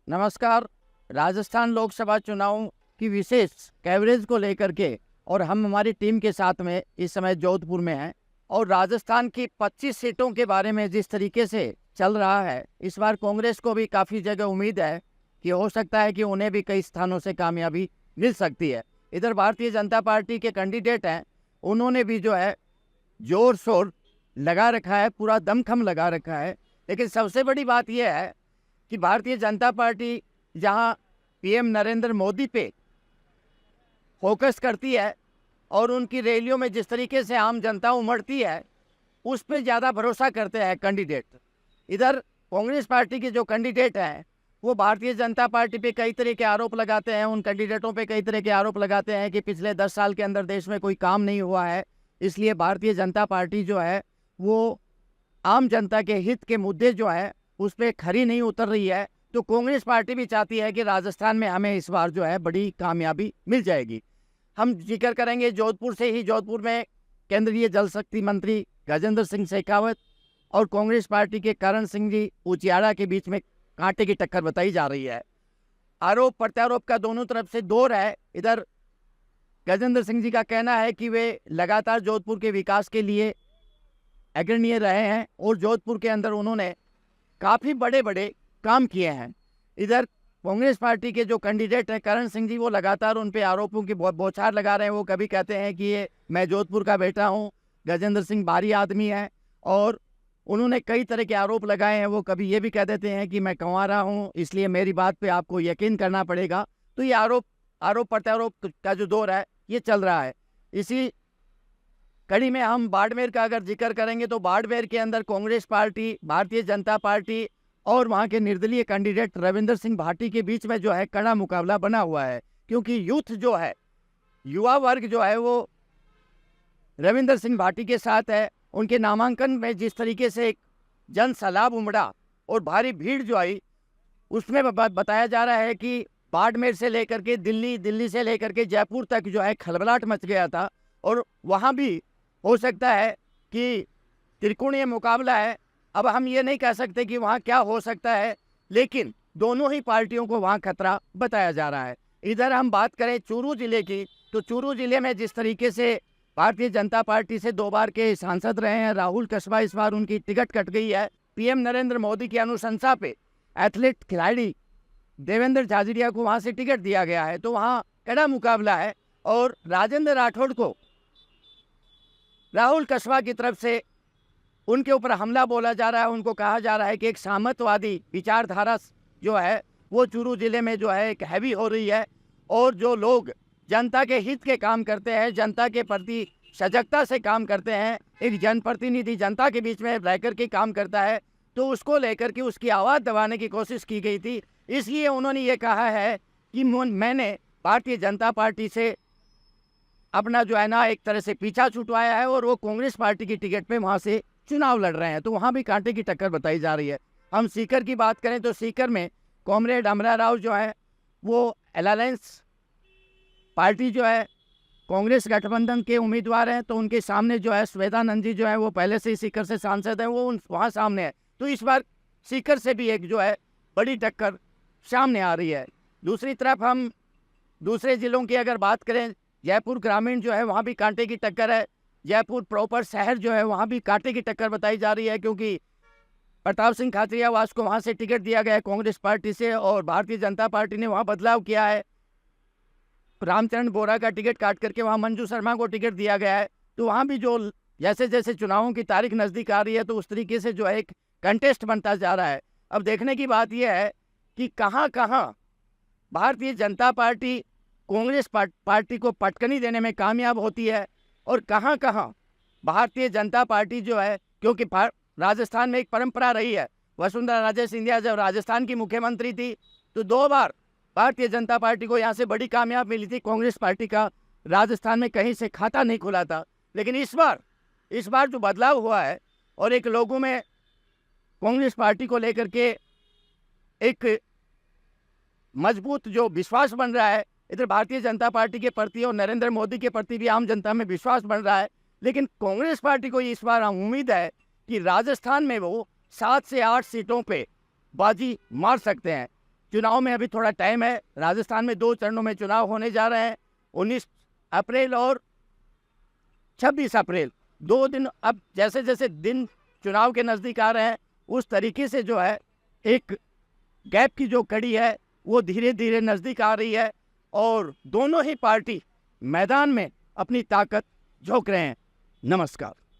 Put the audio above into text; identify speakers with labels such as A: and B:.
A: नमस्कार। राजस्थान लोकसभा चुनाव की विशेष कवरेज को लेकर के और हम हमारी टीम के साथ में इस समय जोधपुर में हैं और राजस्थान की 25 सीटों के बारे में जिस तरीके से चल रहा है, इस बार कांग्रेस को भी काफ़ी जगह उम्मीद है कि हो सकता है कि उन्हें भी कई स्थानों से कामयाबी मिल सकती है। इधर भारतीय जनता पार्टी के कैंडिडेट हैं, उन्होंने भी जो है जोर शोर लगा रखा है, पूरा दमखम लगा रखा है। लेकिन सबसे बड़ी बात यह है कि भारतीय जनता पार्टी जहां पीएम नरेंद्र मोदी पे फोकस करती है और उनकी रैलियों में जिस तरीके से आम जनता उमड़ती है, उस पर ज़्यादा भरोसा करते हैं कैंडिडेट। इधर कांग्रेस पार्टी के जो कैंडिडेट हैं वो भारतीय जनता पार्टी पे कई तरह के आरोप लगाते हैं, उन कैंडिडेटों पे कई तरह के आरोप लगाते हैं कि पिछले 10 साल के अंदर देश में कोई काम नहीं हुआ है, इसलिए भारतीय जनता पार्टी जो है वो आम जनता के हित के मुद्दे जो है उस पर खरी नहीं उतर रही है। तो कांग्रेस पार्टी भी चाहती है कि राजस्थान में हमें इस बार जो है बड़ी कामयाबी मिल जाएगी। हम जिक्र करेंगे जोधपुर से ही। जोधपुर में केंद्रीय जल शक्ति मंत्री गजेंद्र सिंह शेखावत और कांग्रेस पार्टी के करण सिंह जी उचियाड़ा के बीच में कांटे की टक्कर बताई जा रही है। आरोप प्रत्यारोप का दोनों तरफ से दौर है। इधर गजेंद्र सिंह जी का कहना है कि वे लगातार जोधपुर के विकास के लिए अग्रणीय रहे हैं और जोधपुर के अंदर उन्होंने काफ़ी बड़े बड़े काम किए हैं। इधर कांग्रेस पार्टी के जो कैंडिडेट हैं करण सिंह जी, वो लगातार उन पे आरोपों की बौछार लगा रहे हैं। वो कभी कहते हैं कि ये मैं जोधपुर का बेटा हूं, गजेंद्र सिंह बाहरी आदमी है, और उन्होंने कई तरह के आरोप लगाए हैं। वो कभी ये भी कह देते हैं कि मैं कंवारा हूं, इसलिए मेरी बात पे आपको यकीन करना पड़ेगा। तो ये आरोप प्रत्यारोप का जो दौर है ये चल रहा है। इसी कड़ी में हम बाड़मेर का अगर जिक्र करेंगे तो बाड़मेर के अंदर कांग्रेस पार्टी, भारतीय जनता पार्टी और वहां के निर्दलीय कैंडिडेट रविंदर सिंह भाटी के बीच में जो है कड़ा मुकाबला बना हुआ है, क्योंकि यूथ जो है, युवा वर्ग जो है वो रविंदर सिंह भाटी के साथ है। उनके नामांकन में जिस तरीके से एक जन सैलाब उमड़ा और भारी भीड़ जो आई, उसमें बताया जा रहा है कि बाड़मेर से लेकर के दिल्ली से लेकर के जयपुर तक जो है खलबलाहट मच गया था। और वहाँ भी हो सकता है कि त्रिकोणीय मुकाबला है। अब हम ये नहीं कह सकते कि वहाँ क्या हो सकता है, लेकिन दोनों ही पार्टियों को वहाँ खतरा बताया जा रहा है। इधर हम बात करें चूरू जिले की, तो चूरू जिले में जिस तरीके से भारतीय जनता पार्टी से 2 बार के सांसद रहे हैं राहुल कस्बा, इस बार उनकी टिकट कट गई है। पीएम नरेंद्र मोदी की अनुशंसा पे एथलीट खिलाड़ी देवेंद्र झाझड़िया को वहाँ से टिकट दिया गया है, तो वहाँ कड़ा मुकाबला है। और राजेंद्र राठौड़ को राहुल कस्बा की तरफ से उनके ऊपर हमला बोला जा रहा है। उनको कहा जा रहा है कि एक सामंतवादी विचारधारा जो है वो चूरू जिले में जो है एक हैवी हो रही है, और जो लोग जनता के हित के काम करते हैं, जनता के प्रति सजगता से काम करते हैं, एक जनप्रतिनिधि जनता के बीच में रहकर के काम करता है, तो उसको लेकर के उसकी आवाज़ दबाने की कोशिश की गई थी। इसलिए उन्होंने ये कहा है कि मैंने भारतीय जनता पार्टी से अपना जो है ना एक तरह से पीछा छुटवाया है और वो कांग्रेस पार्टी की टिकट पे वहाँ से चुनाव लड़ रहे हैं, तो वहाँ भी कांटे की टक्कर बताई जा रही है। हम सीकर की बात करें तो सीकर में कॉमरेड अमरा राव जो है वो अलायंस पार्टी जो है कांग्रेस गठबंधन के उम्मीदवार हैं, तो उनके सामने जो है श्वेतानंद जी जो है वो पहले से ही सीकर से सांसद हैं, वो वहाँ सामने है। तो इस बार सीकर से भी एक जो है बड़ी टक्कर सामने आ रही है। दूसरी तरफ हम दूसरे जिलों की अगर बात करें, जयपुर ग्रामीण जो है वहाँ भी कांटे की टक्कर है। जयपुर प्रॉपर शहर जो है वहाँ भी कांटे की टक्कर बताई जा रही है, क्योंकि प्रताप सिंह खाचरियावास को वहाँ से टिकट दिया गया है कांग्रेस पार्टी से, और भारतीय जनता पार्टी ने वहाँ बदलाव किया है। रामचरण बोरा का टिकट काट करके वहाँ मंजू शर्मा को टिकट दिया गया है। तो वहाँ भी जो जैसे जैसे चुनावों की तारीख नज़दीक आ रही है, तो उस तरीके से जो है एक कंटेस्ट बनता जा रहा है। अब देखने की बात यह है कि कहाँ कहाँ भारतीय जनता पार्टी कांग्रेस पार्टी को पटकनी देने में कामयाब होती है, और कहाँ कहाँ भारतीय जनता पार्टी जो है, क्योंकि राजस्थान में एक परंपरा रही है, वसुंधरा राजे सिंधिया जब राजस्थान की मुख्यमंत्री थी तो 2 बार भारतीय जनता पार्टी को यहाँ से बड़ी कामयाब मिली थी। कांग्रेस पार्टी का राजस्थान में कहीं से खाता नहीं खुला था। लेकिन इस बार जो बदलाव हुआ है और एक लोगों में कांग्रेस पार्टी को लेकर के एक मजबूत जो विश्वास बन रहा है, इधर भारतीय जनता पार्टी के प्रति और नरेंद्र मोदी के प्रति भी आम जनता में विश्वास बन रहा है। लेकिन कांग्रेस पार्टी को इस बार उम्मीद है कि राजस्थान में वो 7 से 8 सीटों पे बाजी मार सकते हैं। चुनाव में अभी थोड़ा टाइम है। राजस्थान में 2 चरणों में चुनाव होने जा रहे हैं, 19 अप्रैल और 26 अप्रैल, 2 दिन। अब जैसे जैसे दिन चुनाव के नज़दीक आ रहे हैं, उस तरीके से जो है एक गैप की जो कड़ी है वो धीरे धीरे नज़दीक आ रही है और दोनों ही पार्टी मैदान में अपनी ताकत झोंक रहे हैं। नमस्कार।